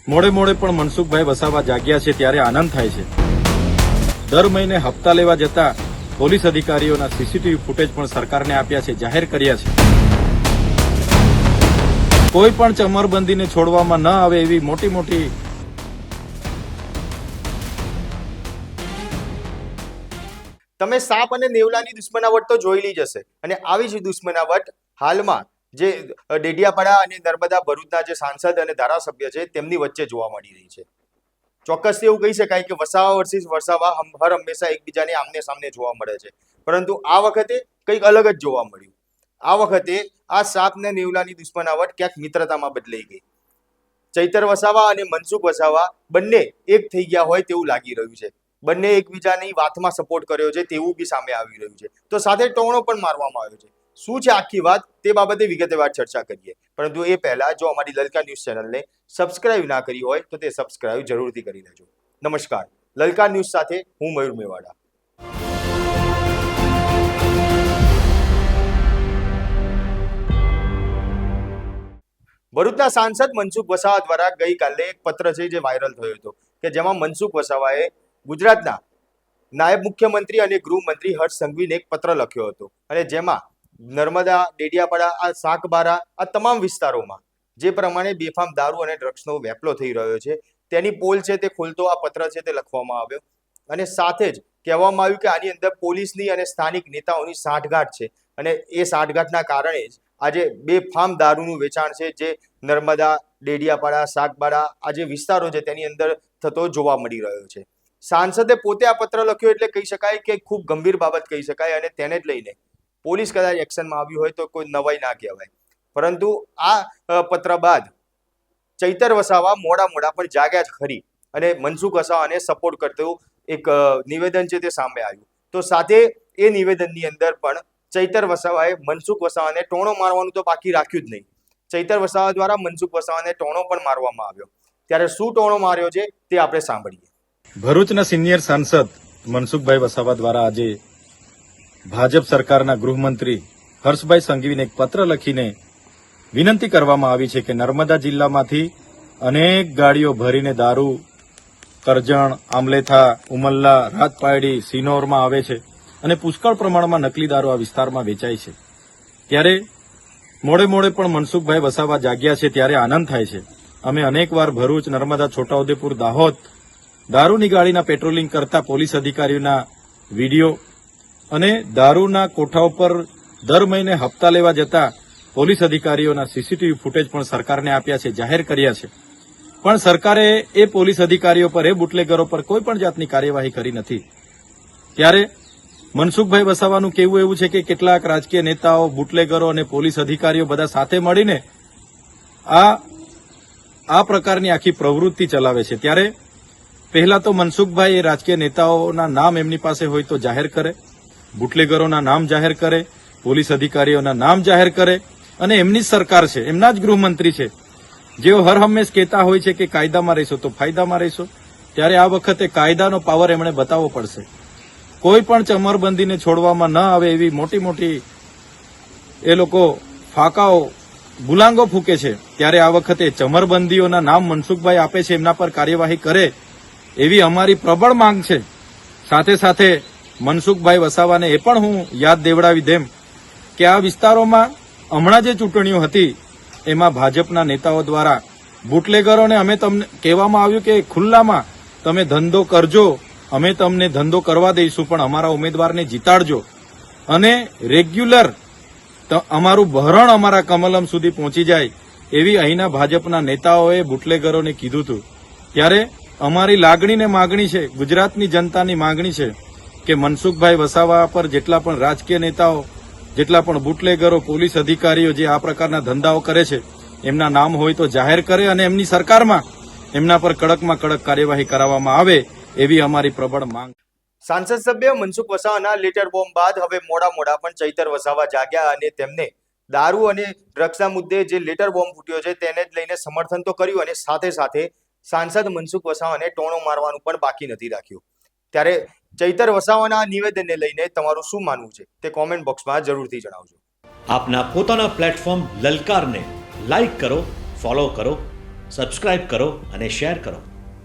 મોડે મોડે પણ મનસુખભાઈ વસાવા જાગ્યા છે ત્યારે આનંદ થાય છે। દર મહિને હપ્તા લેવા જતા પોલીસ અધિકારીઓના સીસીટીવી ફૂટેજ પણ સરકારને આપ્યા છે, જાહેર કર્યા છે। કોઈ પણ ચમરબંધીને છોડવામાં ન આવે એવી મોટી મોટી તમે સાપ અને નેવલાની દુશ્મનાવટ તો જોયેલી જ હશે અને આવી જ દુશ્મનાવટ હાલમાં જે ડેડિયાપાડા અને નર્મદા ભરૂચના જે સાંસદ અને ધારાસભ્ય છે તેમની વચ્ચે જોવા મળી રહી છે। ચોક્કસથી એવું કહી શકાય કે વસાવા વર્સિસ વસાવા હર હંમેશા એકબીજાને આમને સામને જોવા મળે છે, પરંતુ આ વખતે કંઈક અલગ જ જોવા મળ્યું। આ વખતે આ સાપ ને નેવલાની દુશ્મનાવટ ક્યાંક મિત્રતામાં બદલાઈ ગઈ। ચૈતર વસાવા અને મનસુખ વસાવા બંને એક થઈ ગયા હોય તેવું લાગી રહ્યું છે। બંને એકબીજાની વાતમાં સપોર્ટ કર્યો છે તેવું બી સામે આવી રહ્યું છે, તો સાથે ટોણો પણ મારવામાં આવ્યો છે। શું છે આખી વાત તે બાબતે વિગતવાર ચર્ચા કરીએ, પરંતુ એ પહેલા જો અમારી લલકા ન્યૂઝ ચેનલને સબસ્ક્રાઇબ ના કરી હોય તો તે સબસ્ક્રાઇબ જરૂરથી કરી લેજો। નમસ્કાર, લલકા ન્યૂઝ સાથે હું મયુર મેવાડા। ભરૂચના સાંસદ મનસુખ વસાવા દ્વારા ગઈકાલે એક પત્ર છે જે વાયરલ થયો હતો કે જેમાં મનસુખ વસાવાએ ગુજરાતના નાયબ મુખ્યમંત્રી અને ગૃહમંત્રી હર્ષ સંઘવીને એક પત્ર લખ્યો હતો અને જેમાં નર્મદા, ડેડિયાપાડા, આ સાકબારા, આ તમામ વિસ્તારોમાં જે પ્રમાણે બેફામ દારૂ અને ડ્રગ્સનો વેપલો થઈ રહ્યો છે તેની પોલ છે તે ખોલતો આ પત્ર છે તે લખવામાં આવ્યો અને સાથે જ કહેવામાં આવ્યું કે આની અંદર પોલીસની અને સ્થાનિક નેતાઓની સાંઠગાંઠ છે અને એ સાંઠગાંઠના કારણે જ આજે બેફામ દારૂનું વેચાણ છે જે નર્મદા, ડેડિયાપાડા, સાગબારા આ જે વિસ્તારો છે તેની અંદર થતો જોવા મળી રહ્યો છે। સાંસદે પોતે આ પત્ર લખ્યો એટલે કહી શકાય કે ખૂબ ગંભીર બાબત કહી શકાય અને તેને જ લઈને પોલીસ કદાચ એક્શનમાં આવી હોય તો કોઈ નવાઈ ના કહેવાય, પરંતુ આ પત્ર બાદ ચૈતર વસાવા મોડા પણ જાગ્યા જ ખરી અને મનસુખ વસાવાને સપોર્ટ કરતું એક નિવેદન છે તે સામે આવ્યું। તો સાથે એ નિવેદનની અંદર પણ ચૈતર વસાવાએ મનસુખ વસાવાને ટોણો મારવાનું તો બાકી રાખ્યું જ નહીં। ચૈતર વસાવા દ્વારા મનસુખ વસાવાને ટોણો પણ મારવામાં આવ્યો, ત્યારે શું ટોણો માર્યો છે તે આપણે સાંભળીએ। ભરૂચના સિનિયર સાંસદ મનસુખભાઈ વસાવા દ્વારા આજે ભાજપ સરકારના ગૃહમંત્રી હર્ષભાઈ સંઘવીને એક પત્ર લખીને વિનંતી કરવામાં આવી છે કે નર્મદા જિલ્લામાંથી અનેક ગાડીઓ ભરીને દારૂ કરજણ, આમલેથા, ઉમલ્લા, રાજપાયડી, સિનોરમાં આવે છે અને પુષ્કળ પ્રમાણમાં નકલી દારૂ આ વિસ્તારમાં વેચાય છે। ત્યારે મોડે મોડે પણ મનસુખભાઈ વસાવા જાગ્યા છે ત્યારે આનંદ થાય છે। અમે અનેકવાર ભરૂચ, નર્મદા, છોટાઉદેપુર, દાહોદ દારૂની ગાડીના પેટ્રોલિંગ કરતા પોલીસ અધિકારીઓના વિડીયો અને દારૂના કોઠા ઉપર દર મહિને હપ્તા લેવા જતા પોલીસ અધિકારીઓના સીસીટીવી ફૂટેજ પણ સરકારને આપ્યા છે, જાહેર કર્યા છે, પણ સરકારે એ પોલીસ અધિકારીઓ પર, એ બુટલેગરો પર કોઈ પણ જાતની કાર્યવાહી કરી નથી। ત્યારે મનસુખભાઈ વસાવાનું કહેવું એવું છે કે કેટલાક રાજકીય નેતાઓ, બુટલેગરો અને પોલીસ અધિકારીઓ બધા સાથે મળીને આ પ્રકારની આખી પ્રવૃત્તિ ચલાવે છે। ત્યારે પહેલા તો મનસુખભાઈ એ રાજકીય નેતાઓના નામ એમની પાસે હોય તો જાહેર કરે, બુટલેગરોના નામ જાહેર કરે, પોલીસ અધિકારીઓના નામ જાહેર કરે અને એમની સરકાર છે, એમના જ ગૃહમંત્રી છે જેઓ હર હંમેશ કહેતા હોય છે કે કાયદામાં રહેશો તો ફાયદામાં રહેશો। ત્યારે આ વખતે કાયદાનો પાવર એમણે બતાવવો પડશે। કોઈ પણ ચમરબંધીને છોડવામાં ન આવે એવી મોટી મોટી એ લોકો ફાંકાઓ, ગુલાંગો ફૂકે છે। ત્યારે આ વખતે ચમરબંધીઓના નામ મનસુખભાઈ આપે છે એમના પર કાર્યવાહી કરે એવી અમારી પ્રબળ માંગ છે। સાથે સાથે મનસુખભાઈ વસાવાને એ પણ હું યાદ દેવડાવી દેમ કે આ વિસ્તારોમાં હમણાં જે ચૂંટણીઓ હતી એમાં ભાજપના નેતાઓ દ્વારા બુટલેગરોને અમે તમને કહેવામાં આવ્યું કે ખુલ્લામાં તમે ધંધો કરજો, અમે તમને ધંધો કરવા દઈશું, પણ અમારા ઉમેદવારને જીતાડજો અને રેગ્યુલર અમારું ભરણ અમારા કમલમ સુધી પહોંચી જાય એવી અહીંના ભાજપના નેતાઓએ બુટલેગરોને કીધું હતું। ત્યારે અમારી લાગણી ને માગણી છે, ગુજરાતની જનતાની માગણી છે કે મનસુખભાઈ વસાવા પર જેટલા પણ રાજકીય નેતાઓ, જેટલા પણ બુટલેગરો, પોલીસ અધિકારીઓ જે આ પ્રકારના ધંધાઓ કરે છે એમના નામ હોય તો જાહેર કરે અને એમની સરકારમાં એમના પર કડકમાં કડક કાર્યવાહી કરાવવામાં આવે એવી અમારી પ્રબળ માંગ। સાંસદ સભ્ય મનસુખ વસાવાના લેટર બોમ્બ બાદ હવે મોડા પણ ચૈતર વસાવા જાગ્યા અને તેમને દારૂ અને ડ્રગ્સના મુદ્દે જે લેટર બોમ્બ ફૂટ્યો છે તેને જ લઈને સમર્થન તો કર્યું અને સાથે સાથે સાંસદ મનસુખ વસાવાને ટોણો મારવાનું પણ બાકી નથી રાખ્યું। ત્યારે ચૈતર વસાવાના નિવેદનને લઈને તમારું શું માનવું છે તે કોમેન્ટ બોક્સમાં જરૂરથી જણાવજો। આપના પોતાના પ્લેટફોર્મ લલકારને લાઈક કરો, ફોલો કરો સબસ્ક્રાઇબ કરો અને શેર કરો.